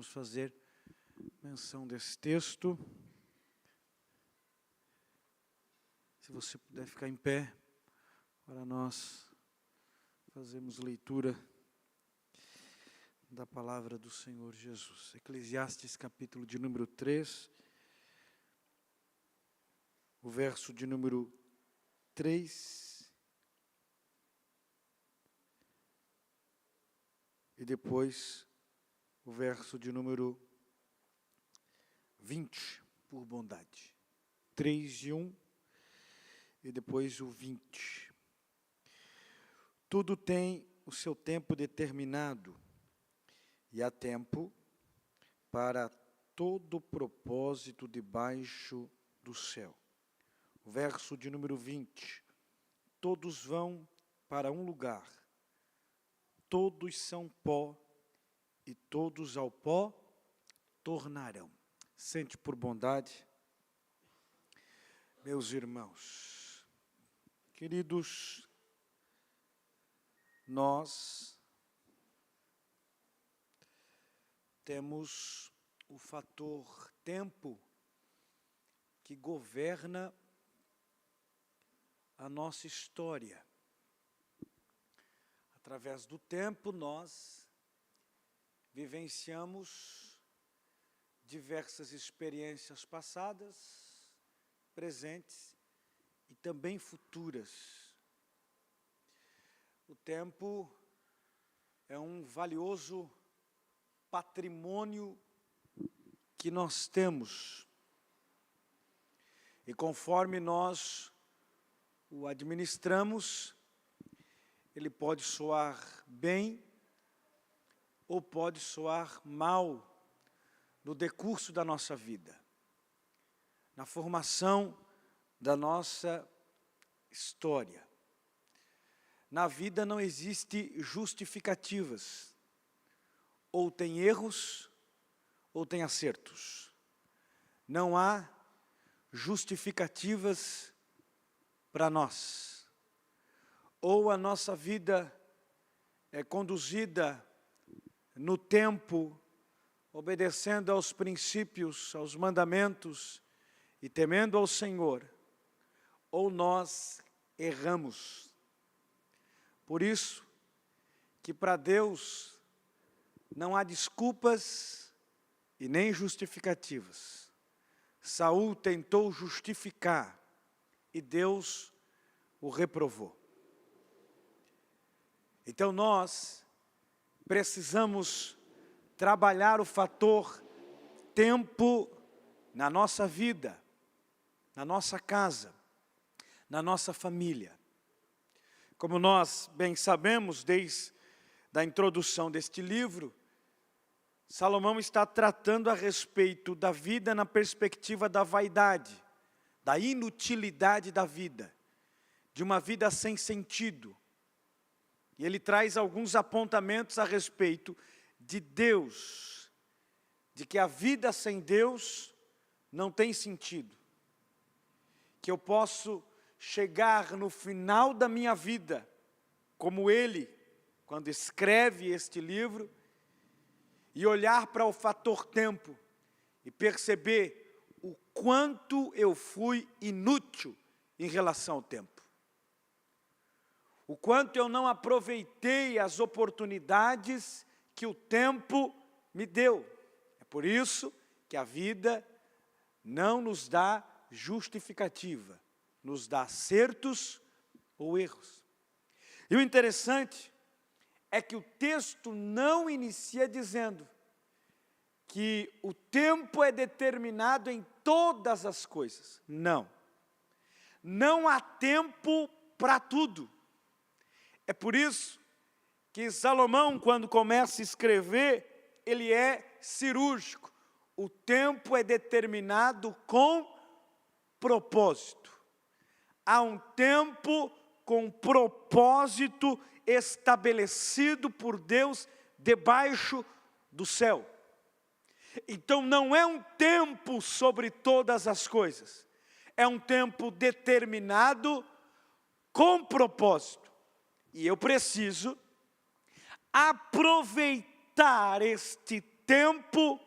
vamos fazer menção desse texto. Se você puder ficar em pé, para nós fazermos leitura da palavra do Senhor Jesus. Eclesiastes capítulo de número 3, o verso de número 3, e depois o verso de número 20, por bondade. 3 e 1, e depois o 20. Tudo tem o seu tempo determinado, e há tempo para todo propósito debaixo do céu. O verso de número 20. Todos vão para um lugar, todos são pó, e todos ao pó tornarão. Sente por bondade, meus irmãos, queridos, nós temos o fator tempo que governa a nossa história. Através do tempo, nós vivenciamos diversas experiências passadas, presentes e também futuras. O tempo é um valioso patrimônio que nós temos. E conforme nós o administramos, ele pode soar bem ou pode soar mal no decurso da nossa vida, na formação da nossa história. Na vida não existe justificativas, ou tem erros ou tem acertos. Não há justificativas para nós. Ou a nossa vida é conduzida no tempo, obedecendo aos princípios, aos mandamentos e temendo ao Senhor, ou nós erramos. Por isso que para Deus não há desculpas e nem justificativas. Saul tentou justificar e Deus o reprovou. Então nós precisamos trabalhar o fator tempo na nossa vida, na nossa casa, na nossa família. Como nós bem sabemos, desde a introdução deste livro, Salomão está tratando a respeito da vida na perspectiva da vaidade, da inutilidade da vida, de uma vida sem sentido. E ele traz alguns apontamentos a respeito de Deus, de que a vida sem Deus não tem sentido. Que eu posso chegar no final da minha vida, como ele, quando escreve este livro, e olhar para o fator tempo e perceber o quanto eu fui inútil em relação ao tempo. O quanto eu não aproveitei as oportunidades que o tempo me deu. É por isso que a vida não nos dá justificativa, nos dá acertos ou erros. E o interessante é que o texto não inicia dizendo que o tempo é determinado em todas as coisas. Não. Não há tempo para tudo. É por isso que Salomão, quando começa a escrever, ele é cirúrgico. O tempo é determinado com propósito. Há um tempo com propósito estabelecido por Deus debaixo do céu. Então não é um tempo sobre todas as coisas. É um tempo determinado com propósito. E eu preciso aproveitar este tempo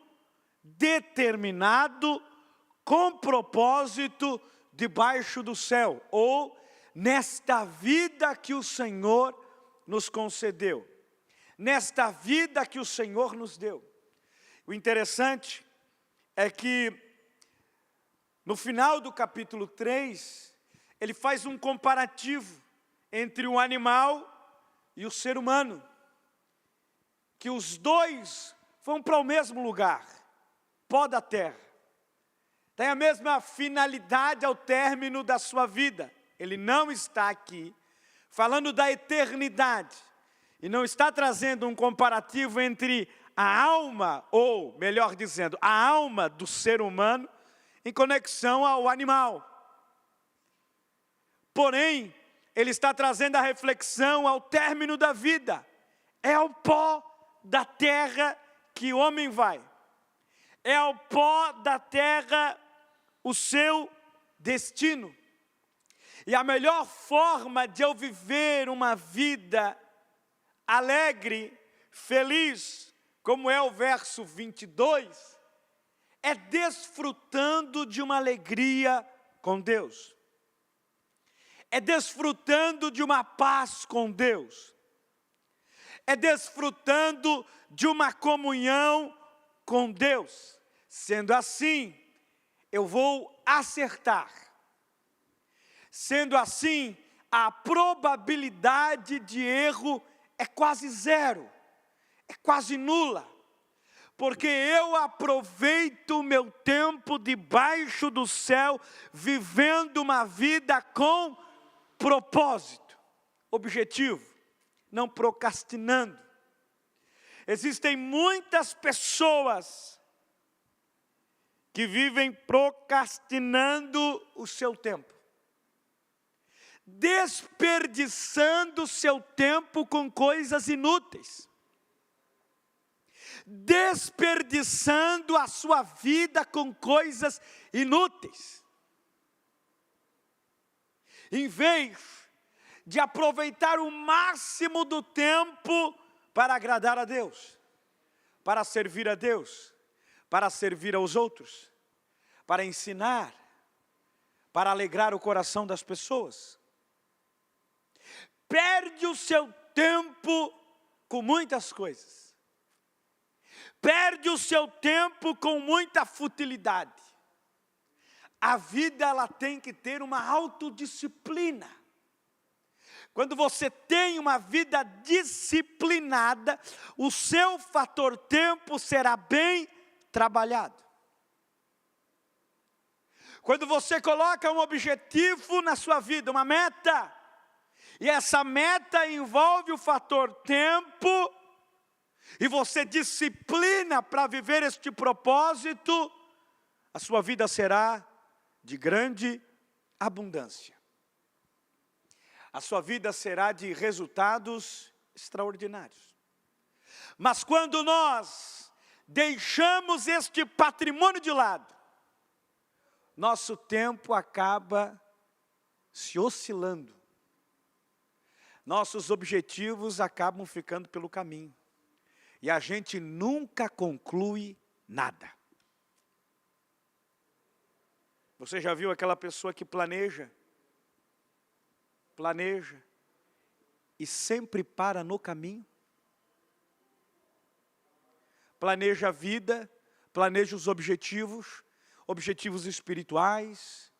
determinado, com propósito, debaixo do céu, ou nesta vida que o Senhor nos concedeu, nesta vida que o Senhor nos deu. O interessante é que, no final do capítulo 3, ele faz um comparativo entre o animal e o ser humano, que os dois vão para o mesmo lugar, pó da terra, tem a mesma finalidade ao término da sua vida. Ele não está aqui falando da eternidade, e não está trazendo um comparativo entre a alma, ou melhor dizendo, a alma do ser humano em conexão ao animal. Porém, ele está trazendo a reflexão ao término da vida. É ao pó da terra que o homem vai. É ao pó da terra o seu destino. E a melhor forma de eu viver uma vida alegre, feliz, como é o verso 22, é desfrutando de uma alegria com Deus. É desfrutando de uma paz com Deus. É desfrutando de uma comunhão com Deus. Sendo assim, eu vou acertar. Sendo assim, a probabilidade de erro é quase zero, é quase nula, porque eu aproveito o meu tempo debaixo do céu, vivendo uma vida com propósito, objetivo, não procrastinando. Existem muitas pessoas que vivem procrastinando o seu tempo, desperdiçando o seu tempo com coisas inúteis, desperdiçando a sua vida com coisas inúteis, em vez de aproveitar o máximo do tempo para agradar a Deus, para servir a Deus, para servir aos outros, para ensinar, para alegrar o coração das pessoas. Perde o seu tempo com muitas coisas. Perde o seu tempo com muita futilidade. A vida, ela tem que ter uma autodisciplina. Quando você tem uma vida disciplinada, o seu fator tempo será bem trabalhado. Quando você coloca um objetivo na sua vida, uma meta, e essa meta envolve o fator tempo, e você disciplina para viver este propósito, a sua vida será de grande abundância. A sua vida será de resultados extraordinários. Mas quando nós deixamos este patrimônio de lado, nosso tempo acaba se oscilando. Nossos objetivos acabam ficando pelo caminho. E a gente nunca conclui nada. Você já viu aquela pessoa que planeja e sempre para no caminho? Planeja a vida, planeja os objetivos, objetivos espirituais,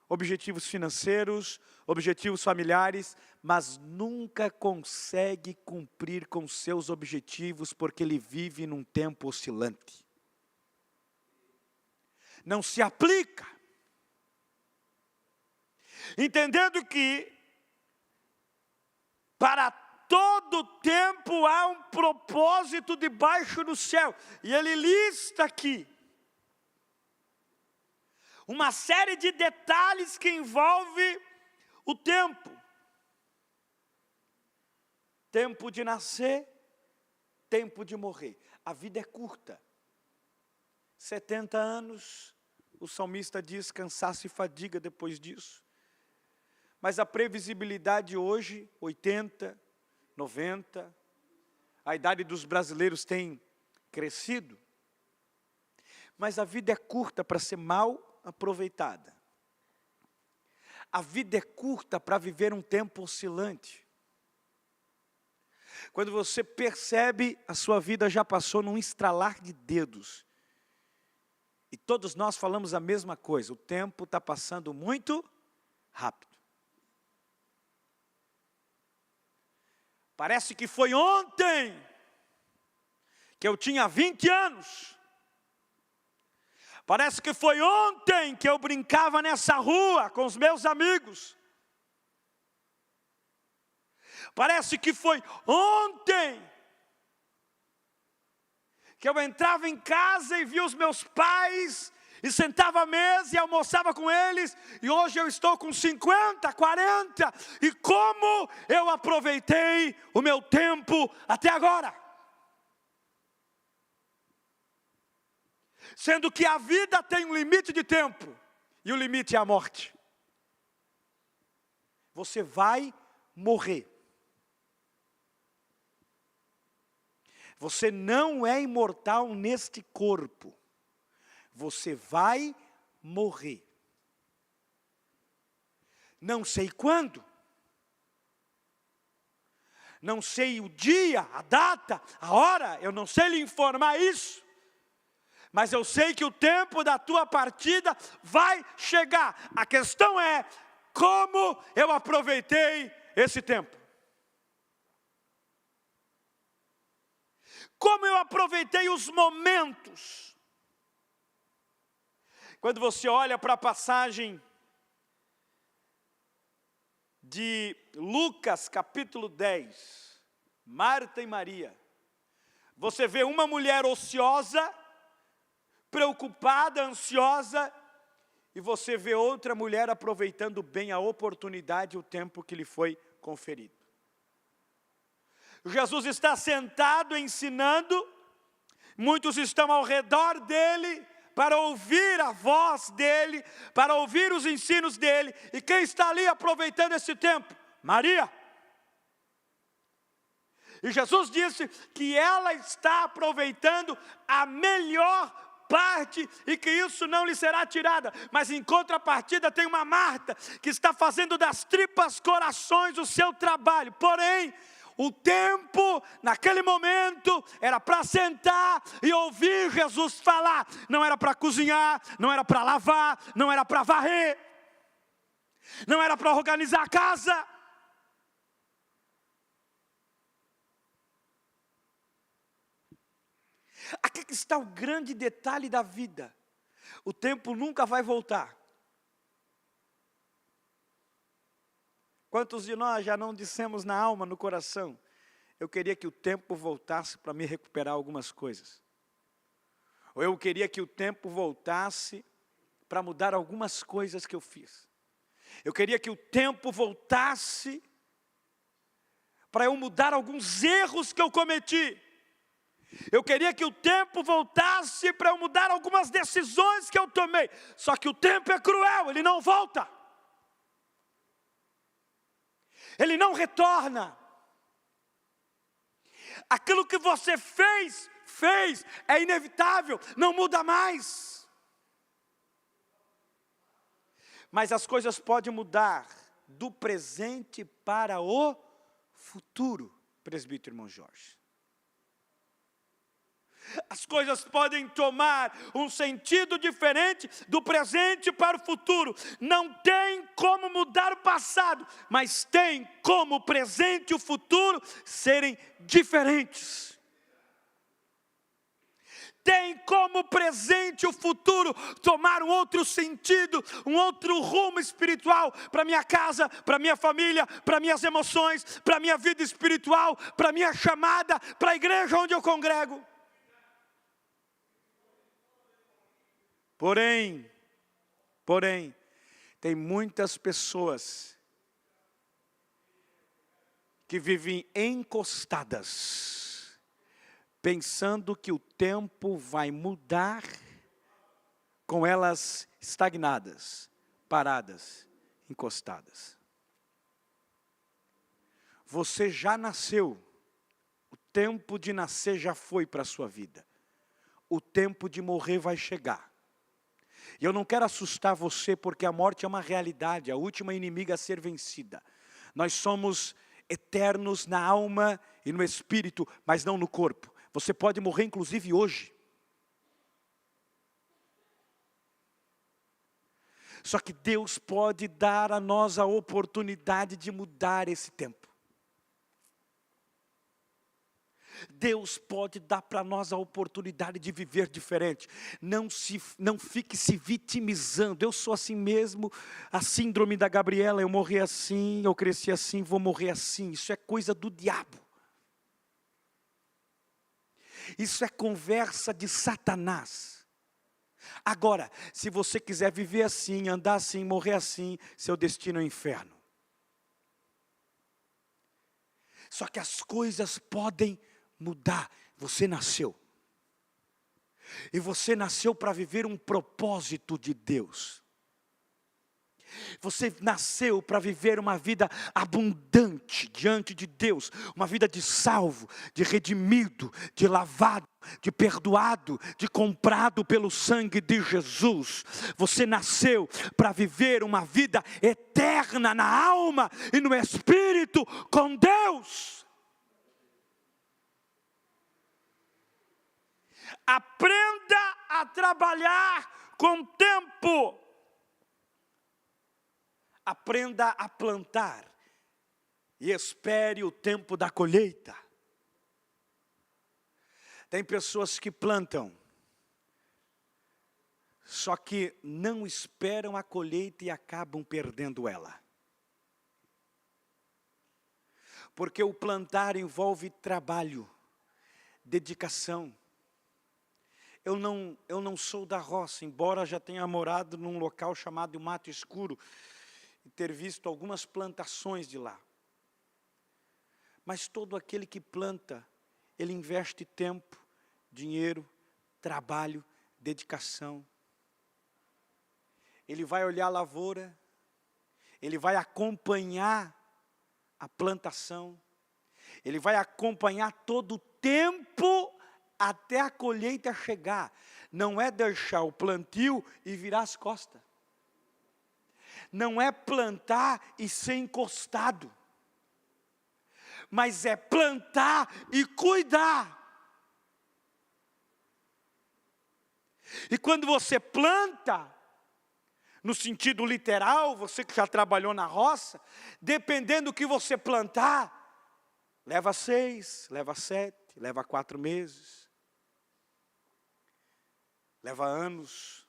objetivos financeiros, objetivos familiares, mas nunca consegue cumprir com seus objetivos porque ele vive num tempo oscilante. Não se aplica. Entendendo que para todo tempo há um propósito debaixo do céu. E ele lista aqui uma série de detalhes que envolve o tempo. Tempo de nascer, tempo de morrer. A vida é curta. 70 anos, o salmista diz, cansaço e fadiga depois disso. Mas a previsibilidade hoje, 80, 90, a idade dos brasileiros tem crescido. Mas a vida é curta para ser mal aproveitada. A vida é curta para viver um tempo oscilante. Quando você percebe, a sua vida já passou num estralar de dedos. E todos nós falamos a mesma coisa, o tempo está passando muito rápido. Parece que foi ontem que eu tinha 20 anos. Parece que foi ontem que eu brincava nessa rua com os meus amigos. Parece que foi ontem que eu entrava em casa e via os meus pais e sentava à mesa e almoçava com eles, e hoje eu estou com 50, 40, e como eu aproveitei o meu tempo até agora. Sendo que a vida tem um limite de tempo, e o limite é a morte. Você vai morrer. Você não é imortal neste corpo. Você vai morrer. Não sei quando. Não sei o dia, a data, a hora. Eu não sei lhe informar isso. Mas eu sei que o tempo da tua partida vai chegar. A questão é, como eu aproveitei esse tempo? Como eu aproveitei os momentos? Quando você olha para a passagem de Lucas capítulo 10, Marta e Maria, você vê uma mulher ociosa, preocupada, ansiosa, e você vê outra mulher aproveitando bem a oportunidade e o tempo que lhe foi conferido. Jesus está sentado ensinando, muitos estão ao redor dele, para ouvir a voz dele, para ouvir os ensinos dele, e quem está ali aproveitando esse tempo? Maria. E Jesus disse que ela está aproveitando a melhor parte e que isso não lhe será tirada, mas em contrapartida tem uma Marta que está fazendo das tripas corações o seu trabalho. Porém, o tempo, naquele momento, era para sentar e ouvir Jesus falar. Não era para cozinhar, não era para lavar, não era para varrer, não era para organizar a casa. Aqui está o grande detalhe da vida. O tempo nunca vai voltar. Quantos de nós já não dissemos na alma, no coração, eu queria que o tempo voltasse para me recuperar algumas coisas. Ou eu queria que o tempo voltasse para mudar algumas coisas que eu fiz. Eu queria que o tempo voltasse para eu mudar alguns erros que eu cometi. Eu queria que o tempo voltasse para eu mudar algumas decisões que eu tomei. Só que o tempo é cruel, ele não volta. Ele não retorna. Aquilo que você fez, é inevitável, não muda mais. Mas as coisas podem mudar do presente para o futuro, presbítero irmão Jorge. As coisas podem tomar um sentido diferente do presente para o futuro. Não tem como mudar o passado, mas tem como o presente e o futuro serem diferentes. Tem como o presente e o futuro tomar um outro sentido, um outro rumo espiritual para minha casa, para minha família, para minhas emoções, para minha vida espiritual, para minha chamada, para a igreja onde eu congrego. Porém, tem muitas pessoas que vivem encostadas, pensando que o tempo vai mudar, com elas estagnadas, paradas, encostadas. Você já nasceu, o tempo de nascer já foi para a sua vida. o tempo de morrer vai chegar. E eu não quero assustar você, porque a morte é uma realidade, a última inimiga a ser vencida. Nós somos eternos na alma e no espírito, mas não no corpo. Você pode morrer inclusive hoje. Só que Deus pode dar a nós a oportunidade de mudar esse tempo. Deus pode dar para nós a oportunidade de viver diferente. Não fique se vitimizando. Eu sou assim mesmo, a síndrome da Gabriela, eu morri assim, eu cresci assim, vou morrer assim. Isso é coisa do diabo. Isso é conversa de Satanás. Agora, se você quiser viver assim, andar assim, morrer assim, seu destino é o inferno. Só que as coisas podem mudar. Você nasceu. E você nasceu para viver um propósito de Deus. Você nasceu para viver uma vida abundante diante de Deus. Uma vida de salvo, de redimido, de lavado, de perdoado, de comprado pelo sangue de Jesus. Você nasceu para viver uma vida eterna na alma e no espírito com Deus. Aprenda a trabalhar com tempo. Aprenda a plantar e espere o tempo da colheita. Tem pessoas que plantam, só que não esperam a colheita e acabam perdendo ela. Porque o plantar envolve trabalho, dedicação. Eu não sou da roça, embora já tenha morado num local chamado Mato Escuro e ter visto algumas plantações de lá. Mas todo aquele que planta, ele investe tempo, dinheiro, trabalho, dedicação. Ele vai olhar a lavoura, ele vai acompanhar a plantação, ele vai acompanhar todo o tempo até a colheita chegar. Não é deixar o plantio e virar as costas. Não é plantar e ser encostado. Mas é plantar e cuidar. E quando você planta, no sentido literal, você que já trabalhou na roça, dependendo do que você plantar, leva 6, leva 7, leva 4 meses. Leva anos.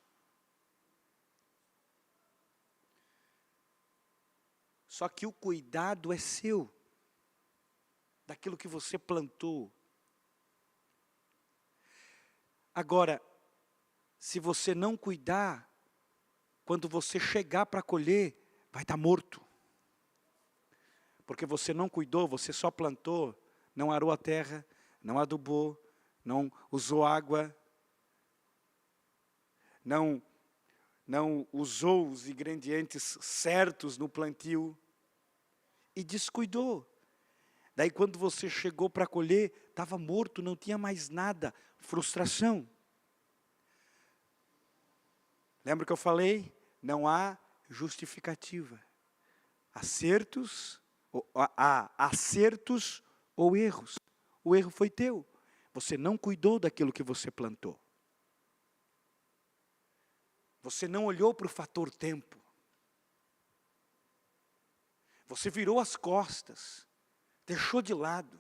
Só que o cuidado é seu, daquilo que você plantou. Agora, se você não cuidar, quando você chegar para colher, vai estar morto. Porque você não cuidou, você só plantou, não arou a terra, não adubou, não usou água, não usou os ingredientes certos no plantio e descuidou. Daí quando você chegou para colher, estava morto, não tinha mais nada, frustração. Lembra que eu falei? Não há justificativa. Há acertos ou erros. O erro foi teu. Você não cuidou daquilo que você plantou. Você não olhou para o fator tempo. Você virou as costas, deixou de lado.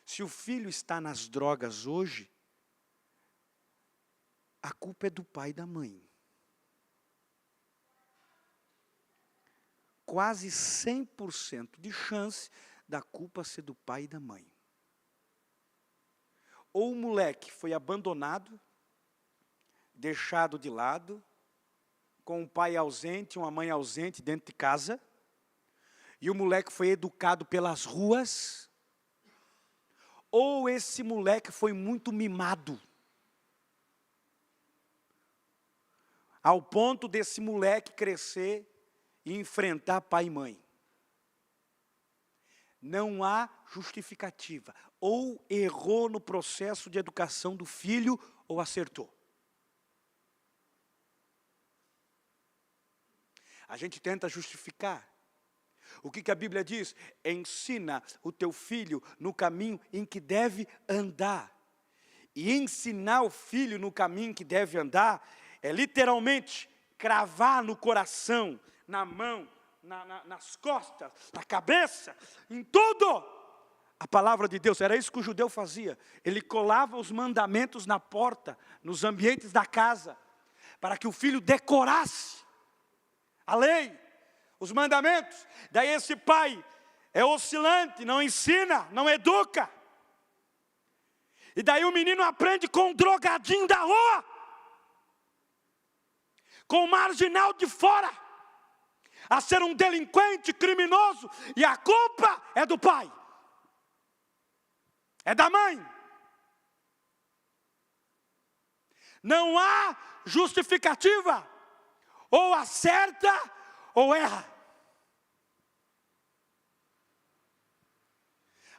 Se o filho está nas drogas hoje, a culpa é do pai e da mãe. Quase 100% de chance da culpa ser do pai e da mãe. Ou o moleque foi abandonado, deixado de lado, com um pai ausente, uma mãe ausente dentro de casa, e o moleque foi educado pelas ruas, ou esse moleque foi muito mimado, ao ponto desse moleque crescer e enfrentar pai e mãe. Não há justificativa. ou errou no processo de educação do filho, ou acertou. A gente tenta justificar. O que a Bíblia diz? Ensina o teu filho no caminho em que deve andar. E ensinar o filho no caminho que deve andar é literalmente cravar no coração, na mão, nas costas, na cabeça, em tudo. A palavra de Deus, era isso que o judeu fazia. Ele colava os mandamentos na porta, nos ambientes da casa, para que o filho decorasse a lei, os mandamentos. Daí esse pai é oscilante, não ensina, não educa. E daí o menino aprende com um drogadinho da rua, com um marginal de fora, a ser um delinquente, criminoso, e a culpa é do pai, é da mãe. Não há justificativa, ou acerta ou erra.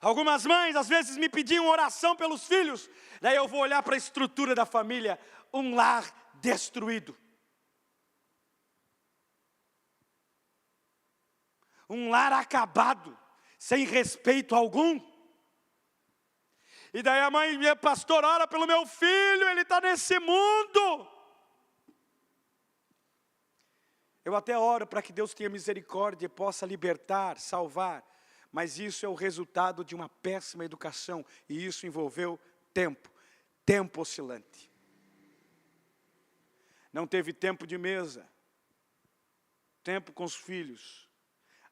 Algumas mães às vezes me pediam oração pelos filhos, daí eu vou olhar para a estrutura da família, um lar destruído. Um lar acabado, sem respeito algum. E daí a mãe, minha pastor, ora pelo meu filho, ele está nesse mundo. Eu até oro para que Deus tenha misericórdia e possa libertar, salvar. Mas isso é o resultado de uma péssima educação. E isso envolveu tempo oscilante. Não teve tempo de mesa, tempo com os filhos.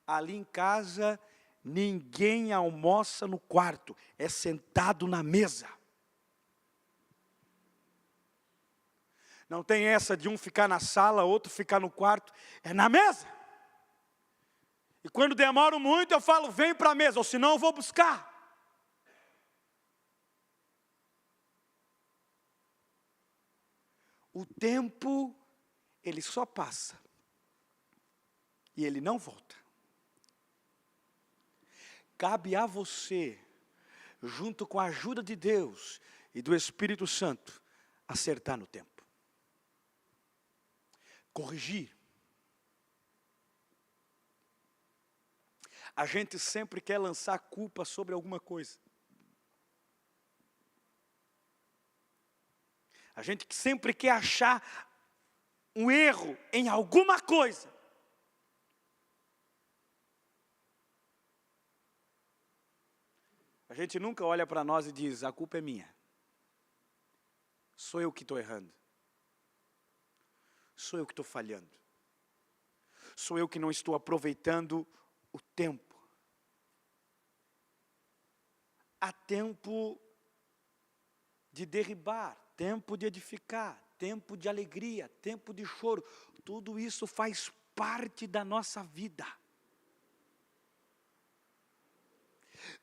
Ali em casa, ninguém almoça no quarto, é sentado na mesa. Não tem essa de um ficar na sala, outro ficar no quarto, é na mesa. E quando demoro muito, eu falo, vem para a mesa, ou senão eu vou buscar. O tempo, ele só passa. E ele não volta. Cabe a você, junto com a ajuda de Deus e do Espírito Santo, acertar no tempo. Corrigir. A gente sempre quer lançar a culpa sobre alguma coisa. A gente sempre quer achar um erro em alguma coisa. A gente nunca olha para nós e diz, a culpa é minha. Sou eu que estou errando. Sou eu que estou falhando. Sou eu que não estou aproveitando o tempo. Há tempo de derribar, tempo de edificar, tempo de alegria, tempo de choro. Tudo isso faz parte da nossa vida.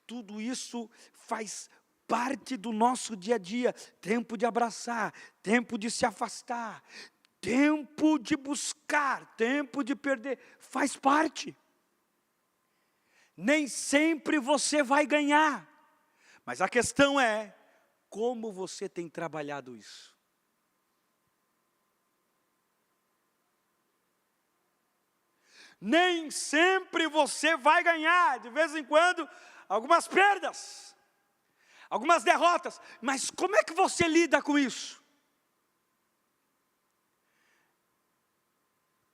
Tudo isso faz parte do nosso dia a dia. Tempo de abraçar, tempo de se afastar, tempo de buscar, tempo de perder. Faz parte. Nem sempre você vai ganhar. Mas a questão é, como você tem trabalhado isso? Nem sempre você vai ganhar, de vez em quando, algumas perdas, algumas derrotas. Mas como é que você lida com isso?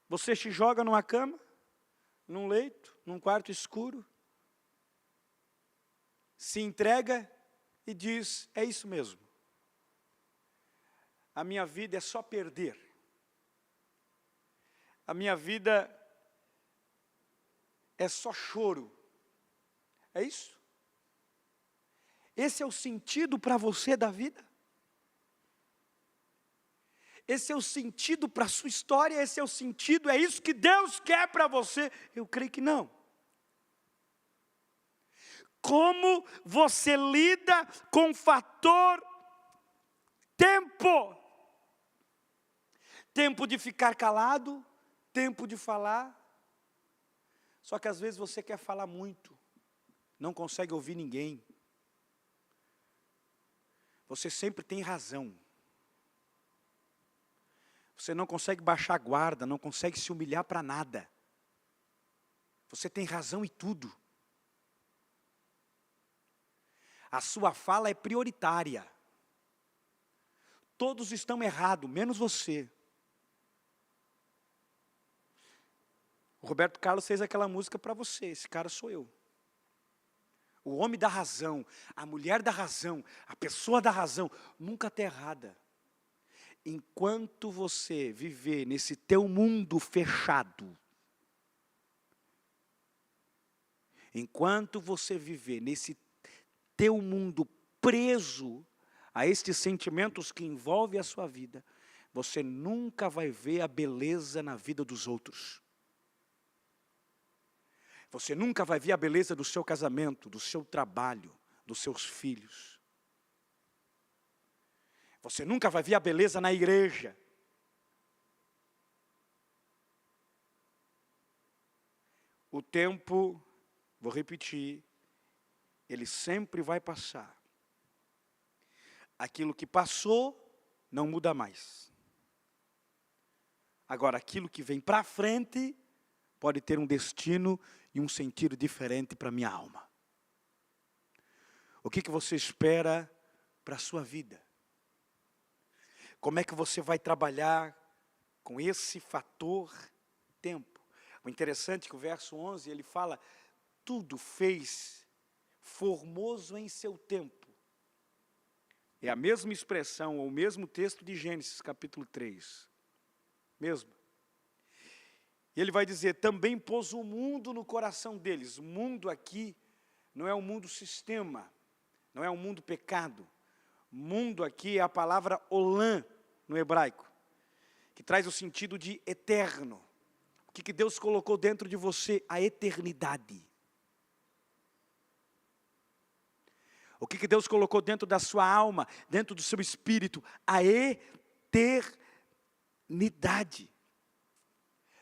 Você se joga numa cama, num leito, num quarto escuro, se entrega e diz, é isso mesmo. A minha vida é só perder. A minha vida é só choro. É isso? Esse é o sentido para você da vida? Esse é o sentido para a sua história? Esse é o sentido? É isso que Deus quer para você? Eu creio que não. Como você lida com o fator tempo? Tempo de ficar calado, tempo de falar. Só que às vezes você quer falar muito, não consegue ouvir ninguém. você sempre tem razão. Você não consegue baixar a guarda, não consegue se humilhar para nada. Você tem razão em tudo. A sua fala é prioritária. Todos estão errados, menos você. O Roberto Carlos fez aquela música para você, esse cara sou eu. O homem da razão, a mulher da razão, a pessoa da razão, nunca está errada. Enquanto você viver nesse teu mundo fechado, enquanto você viver nesse teu mundo preso a estes sentimentos que envolvem a sua vida, você nunca vai ver a beleza na vida dos outros. Você nunca vai ver a beleza do seu casamento, do seu trabalho, dos seus filhos. Você nunca vai ver a beleza na igreja. O tempo, vou repetir, ele sempre vai passar. Aquilo que passou, não muda mais. Agora, aquilo que vem para frente, pode ter um destino e um sentido diferente para a minha alma. O que você espera para a sua vida? Como é que você vai trabalhar com esse fator tempo? O interessante é que o verso 11, ele fala, tudo fez formoso em seu tempo. É a mesma expressão, ou o mesmo texto de Gênesis, capítulo 3. Mesmo. E ele vai dizer, também pôs o mundo no coração deles. O mundo aqui não é um mundo sistema, não é um mundo pecado. Mundo aqui é a palavra olam, no hebraico, que traz o sentido de eterno. O que Deus colocou dentro de você? A eternidade. O que Deus colocou dentro da sua alma, dentro do seu espírito? A eternidade.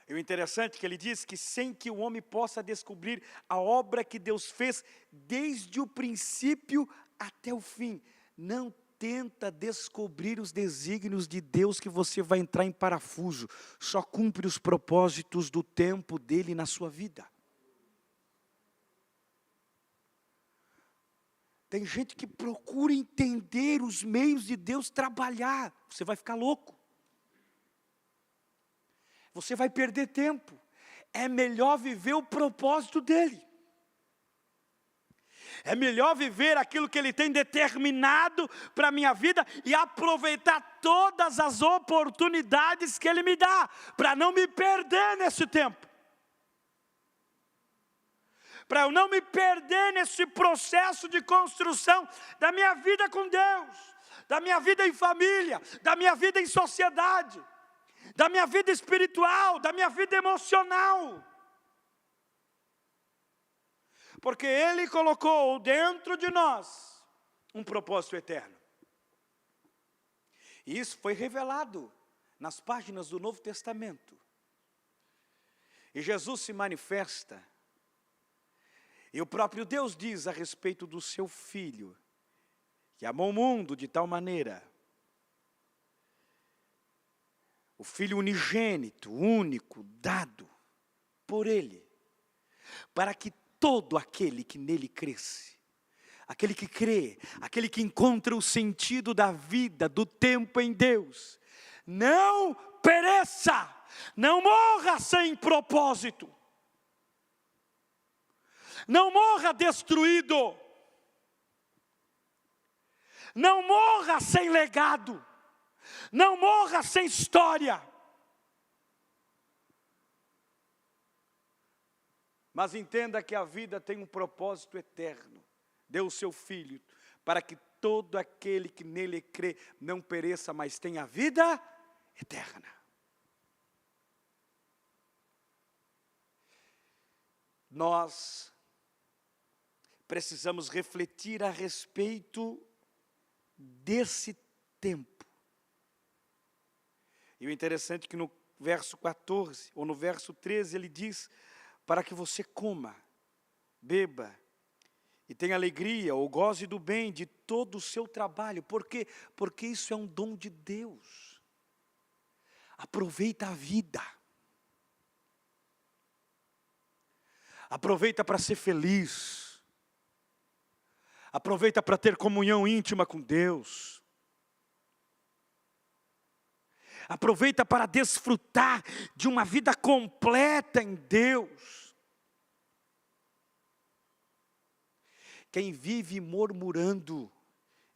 E o interessante é que ele diz que sem que o homem possa descobrir a obra que Deus fez desde o princípio até o fim. Não tenta descobrir os desígnios de Deus que você vai entrar em parafuso. Só cumpre os propósitos do tempo dele na sua vida. Tem gente que procura entender os meios de Deus trabalhar. Você vai ficar louco. Você vai perder tempo. É melhor viver o propósito dele. É melhor viver aquilo que ele tem determinado para a minha vida e aproveitar todas as oportunidades que ele me dá, para não me perder nesse tempo. Para eu não me perder nesse processo de construção da minha vida com Deus, da minha vida em família, da minha vida em sociedade, da minha vida espiritual, da minha vida emocional. Porque Ele colocou dentro de nós um propósito eterno. E isso foi revelado nas páginas do Novo Testamento. E Jesus se manifesta. E o próprio Deus diz a respeito do seu Filho, que amou o mundo de tal maneira, o Filho unigênito, único, dado por Ele, para que todo aquele que nele cresce, aquele que crê, aquele que encontra o sentido da vida, do tempo em Deus, não pereça, não morra sem propósito. Não morra destruído. Não morra sem legado. Não morra sem história. Mas entenda que a vida tem um propósito eterno. Deu o seu Filho para que todo aquele que nele crê não pereça, mas tenha vida eterna. Nós precisamos refletir a respeito desse tempo. E o interessante é que no verso 14, ou no verso 13, ele diz, para que você coma, beba, e tenha alegria, ou goze do bem de todo o seu trabalho. Por quê? Porque isso é um dom de Deus. Aproveita a vida. Aproveita para ser feliz. Aproveita para ter comunhão íntima com Deus. Aproveita para desfrutar de uma vida completa em Deus. Quem vive murmurando,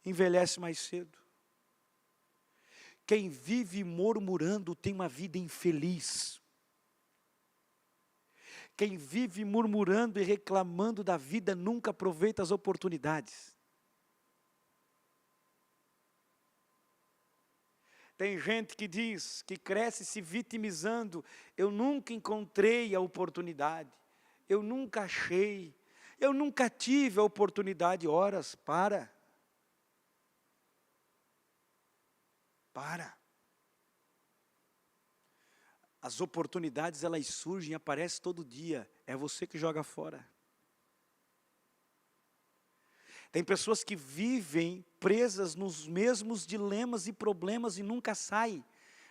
envelhece mais cedo. Quem vive murmurando tem uma vida infeliz. Quem vive murmurando e reclamando da vida nunca aproveita as oportunidades. Tem gente que diz, que cresce se vitimizando. Eu nunca encontrei a oportunidade. Eu nunca achei. Eu nunca tive a oportunidade. Horas, para. As oportunidades, elas surgem, aparecem todo dia. É você que joga fora. Tem pessoas que vivem presas nos mesmos dilemas e problemas e nunca saem.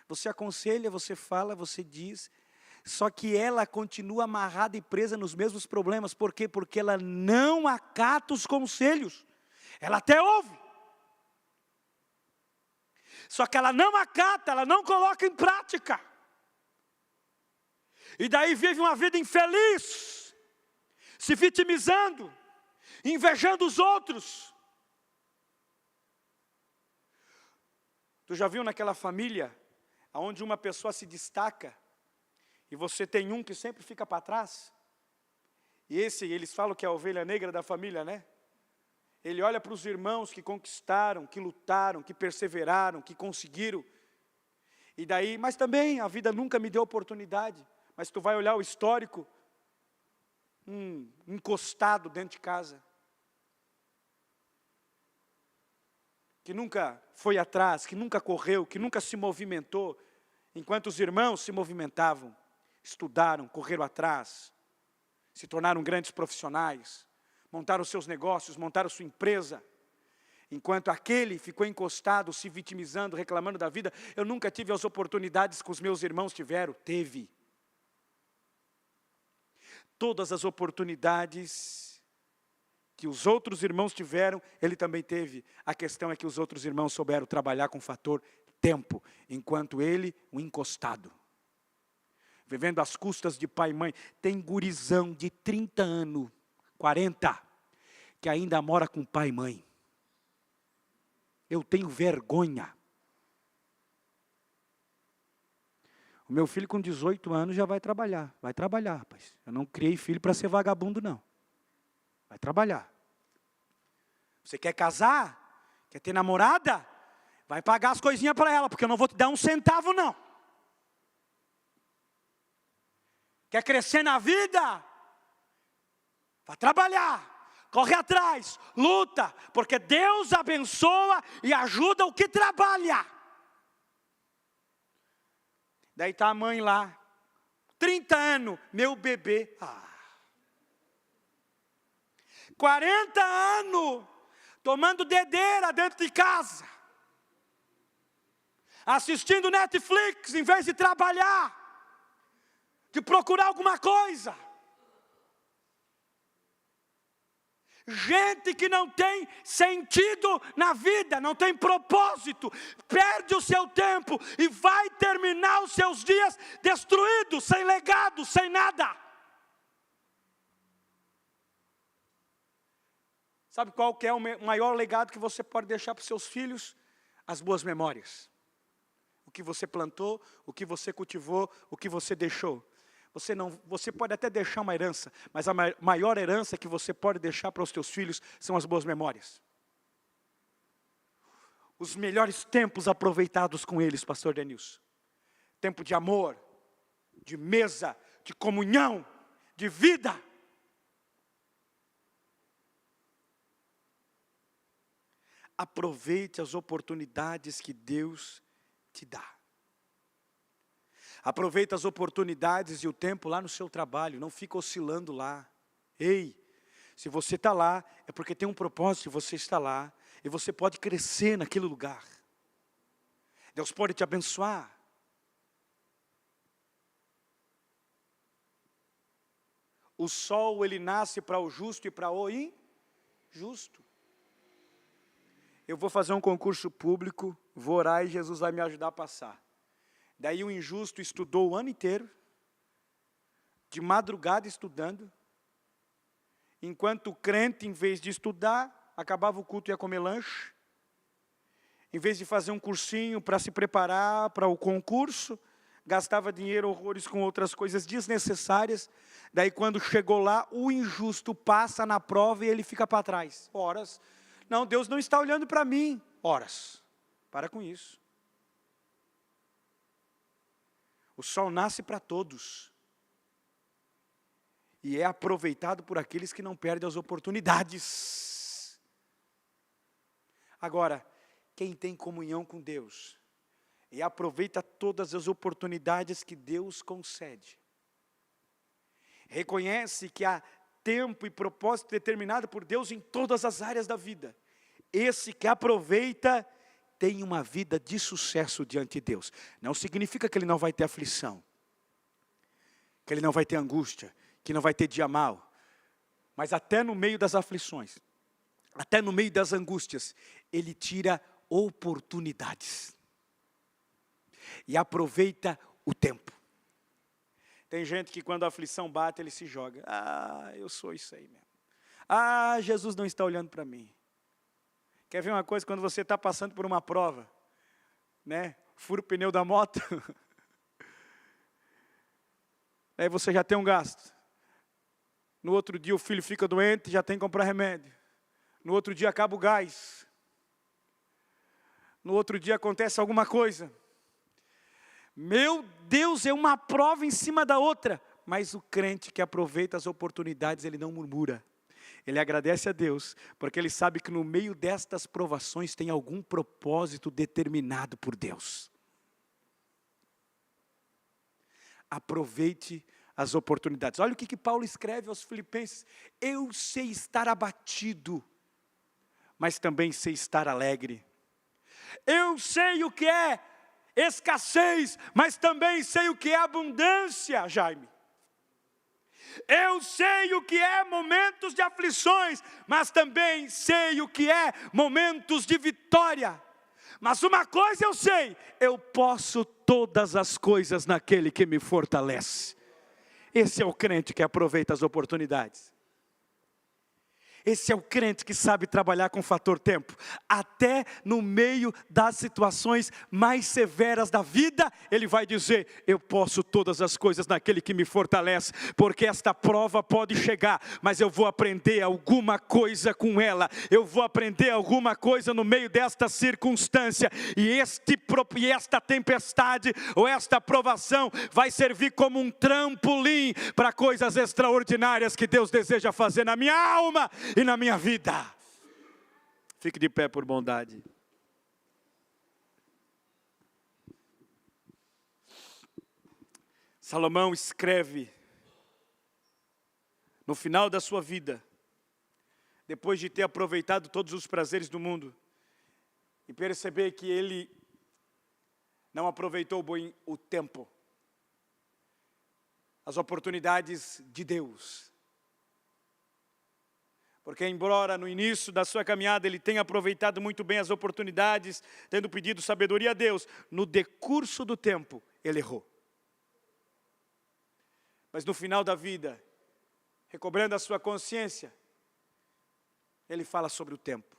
Você aconselha, você fala, você diz. Só que ela continua amarrada e presa nos mesmos problemas. Por quê? Porque ela não acata os conselhos. Ela até ouve. Só que ela não acata, ela não coloca em prática. E daí vive uma vida infeliz, se vitimizando, invejando os outros. Tu já viu naquela família, onde uma pessoa se destaca, e você tem um que sempre fica para trás? E esse, eles falam que é a ovelha negra da família, né? Ele olha para os irmãos que conquistaram, que lutaram, que perseveraram, que conseguiram. E daí, mas também a vida nunca me deu oportunidade. Mas tu vai olhar o histórico, encostado dentro de casa. Que nunca foi atrás, que nunca correu, que nunca se movimentou. Enquanto os irmãos se movimentavam, estudaram, correram atrás, se tornaram grandes profissionais, montaram seus negócios, montaram sua empresa. Enquanto aquele ficou encostado, se vitimizando, reclamando da vida. Eu nunca tive as oportunidades que os meus irmãos tiveram. Teve. Todas as oportunidades que os outros irmãos tiveram, ele também teve. A questão é que os outros irmãos souberam trabalhar com o fator tempo, enquanto ele, o encostado. Vivendo às custas de pai e mãe. Tem gurizão de 30 anos, 40, que ainda mora com pai e mãe. Eu tenho vergonha. O meu filho com 18 anos já vai trabalhar. Vai trabalhar, rapaz. Eu não criei filho para ser vagabundo, não. Vai trabalhar. Você quer casar? Quer ter namorada? Vai pagar as coisinhas para ela, porque eu não vou te dar um centavo, não. Quer crescer na vida? Vai trabalhar. Corre atrás, luta, porque Deus abençoa e ajuda o que trabalha. Daí está a mãe lá, 30 anos, meu bebê. 40 anos, tomando dedeira dentro de casa. Assistindo Netflix, em vez de trabalhar, de procurar alguma coisa. Gente que não tem sentido na vida, não tem propósito, perde o seu tempo e vai terminar os seus dias destruído, sem legado, sem nada. Sabe qual que é o maior legado que você pode deixar para os seus filhos? As boas memórias. O que você plantou, o que você cultivou, o que você deixou. Você pode até deixar uma herança, mas a maior herança que você pode deixar para os teus filhos são as boas memórias. Os melhores tempos aproveitados com eles, pastor Denilson. Tempo de amor, de mesa, de comunhão, de vida. Aproveite as oportunidades que Deus te dá. Aproveita as oportunidades e o tempo lá no seu trabalho, não fica oscilando lá. Ei, se você está lá, é porque tem um propósito, você está lá. E você pode crescer naquele lugar. Deus pode te abençoar. O sol, ele nasce para o justo e para o injusto. Eu vou fazer um concurso público, vou orar e Jesus vai me ajudar a passar. Daí o injusto estudou o ano inteiro, de madrugada estudando, enquanto o crente, em vez de estudar, acabava o culto e ia comer lanche. Em vez de fazer um cursinho para se preparar para o concurso, gastava dinheiro horrores com outras coisas desnecessárias. Daí quando chegou lá, o injusto passa na prova e ele fica para trás. Horas. Não, Deus não está olhando para mim. Horas. Para com isso. O sol nasce para todos. E é aproveitado por aqueles que não perdem as oportunidades. Agora, quem tem comunhão com Deus e aproveita todas as oportunidades que Deus concede, reconhece que há tempo e propósito determinado por Deus em todas as áreas da vida. Esse que aproveita tem uma vida de sucesso diante de Deus. Não significa que ele não vai ter aflição, que ele não vai ter angústia, que não vai ter dia mau. Mas até no meio das aflições, até no meio das angústias, ele tira oportunidades. E aproveita o tempo. Tem gente que quando a aflição bate, ele se joga. Eu sou isso aí mesmo. Jesus não está olhando para mim. Quer ver uma coisa? Quando você está passando por uma prova, né? Fura o pneu da moto. Aí você já tem um gasto. No outro dia o filho fica doente, já tem que comprar remédio. No outro dia acaba o gás. No outro dia acontece alguma coisa. Meu Deus, é uma prova em cima da outra. Mas o crente que aproveita as oportunidades, ele não murmura. Ele agradece a Deus, porque ele sabe que no meio destas provações tem algum propósito determinado por Deus. Aproveite as oportunidades. Olha o que Paulo escreve aos Filipenses. Eu sei estar abatido, mas também sei estar alegre. Eu sei o que é escassez, mas também sei o que é abundância, Jaime. Eu sei o que é momentos de aflições, mas também sei o que é momentos de vitória. Mas uma coisa eu sei, eu posso todas as coisas naquele que me fortalece. Esse é o crente que aproveita as oportunidades. Esse é o crente que sabe trabalhar com o fator tempo. Até no meio das situações mais severas da vida, ele vai dizer, eu posso todas as coisas naquele que me fortalece, porque esta prova pode chegar, mas eu vou aprender alguma coisa com ela, eu vou aprender alguma coisa no meio desta circunstância, e esta tempestade, ou esta provação, vai servir como um trampolim, para coisas extraordinárias que Deus deseja fazer na minha alma, e na minha vida. Fique de pé por bondade. Salomão escreve, no final da sua vida, depois de ter aproveitado todos os prazeres do mundo, e perceber que ele não aproveitou bem o tempo, as oportunidades de Deus. Porque embora no início da sua caminhada ele tenha aproveitado muito bem as oportunidades, tendo pedido sabedoria a Deus, no decurso do tempo ele errou. Mas no final da vida, recobrando a sua consciência, ele fala sobre o tempo.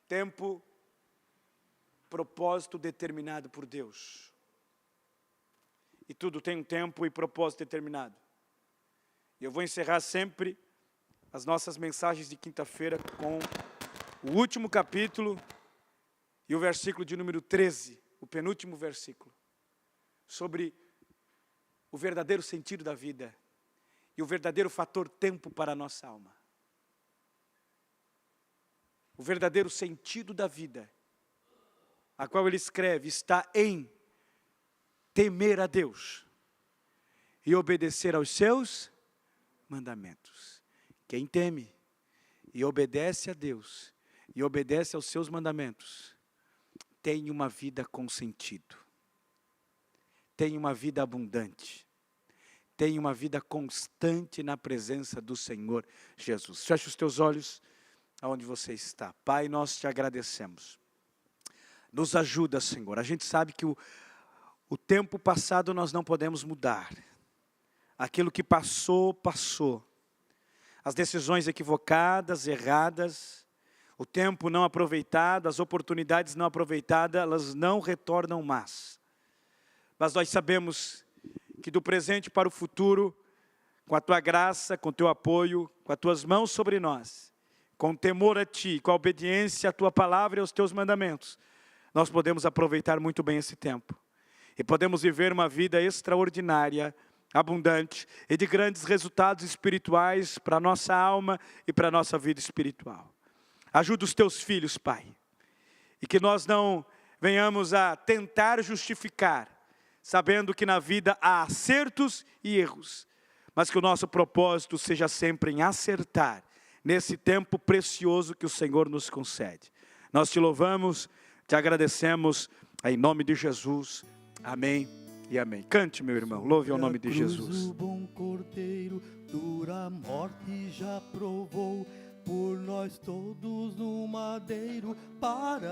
Tempo, propósito determinado por Deus. E tudo tem um tempo e propósito determinado. E eu vou encerrar sempre as nossas mensagens de quinta-feira com o último capítulo e o versículo de número 13, o penúltimo versículo, sobre o verdadeiro sentido da vida e o verdadeiro fator tempo para a nossa alma. O verdadeiro sentido da vida, a qual ele escreve, está em temer a Deus e obedecer aos seus mandamentos. Quem teme e obedece a Deus, e obedece aos seus mandamentos, tem uma vida com sentido, tem uma vida abundante, tem uma vida constante na presença do Senhor Jesus. Feche os teus olhos aonde você está. Pai, nós te agradecemos. Nos ajuda, Senhor. A gente sabe que o tempo passado nós não podemos mudar. Aquilo que passou, passou. As decisões equivocadas, erradas, o tempo não aproveitado, as oportunidades não aproveitadas, elas não retornam mais. Mas nós sabemos que do presente para o futuro, com a tua graça, com o teu apoio, com as tuas mãos sobre nós, com temor a ti, com a obediência à tua palavra e aos teus mandamentos, nós podemos aproveitar muito bem esse tempo. E podemos viver uma vida extraordinária, abundante e de grandes resultados espirituais para a nossa alma e para a nossa vida espiritual. Ajuda os teus filhos, Pai, e que nós não venhamos a tentar justificar, sabendo que na vida há acertos e erros, mas que o nosso propósito seja sempre em acertar, nesse tempo precioso que o Senhor nos concede. Nós te louvamos, te agradecemos, em nome de Jesus, amém e amém. Cante, meu irmão, louve ao nome de Jesus. O bom cordeiro, dura morte já provou, por nós todos no madeiro, para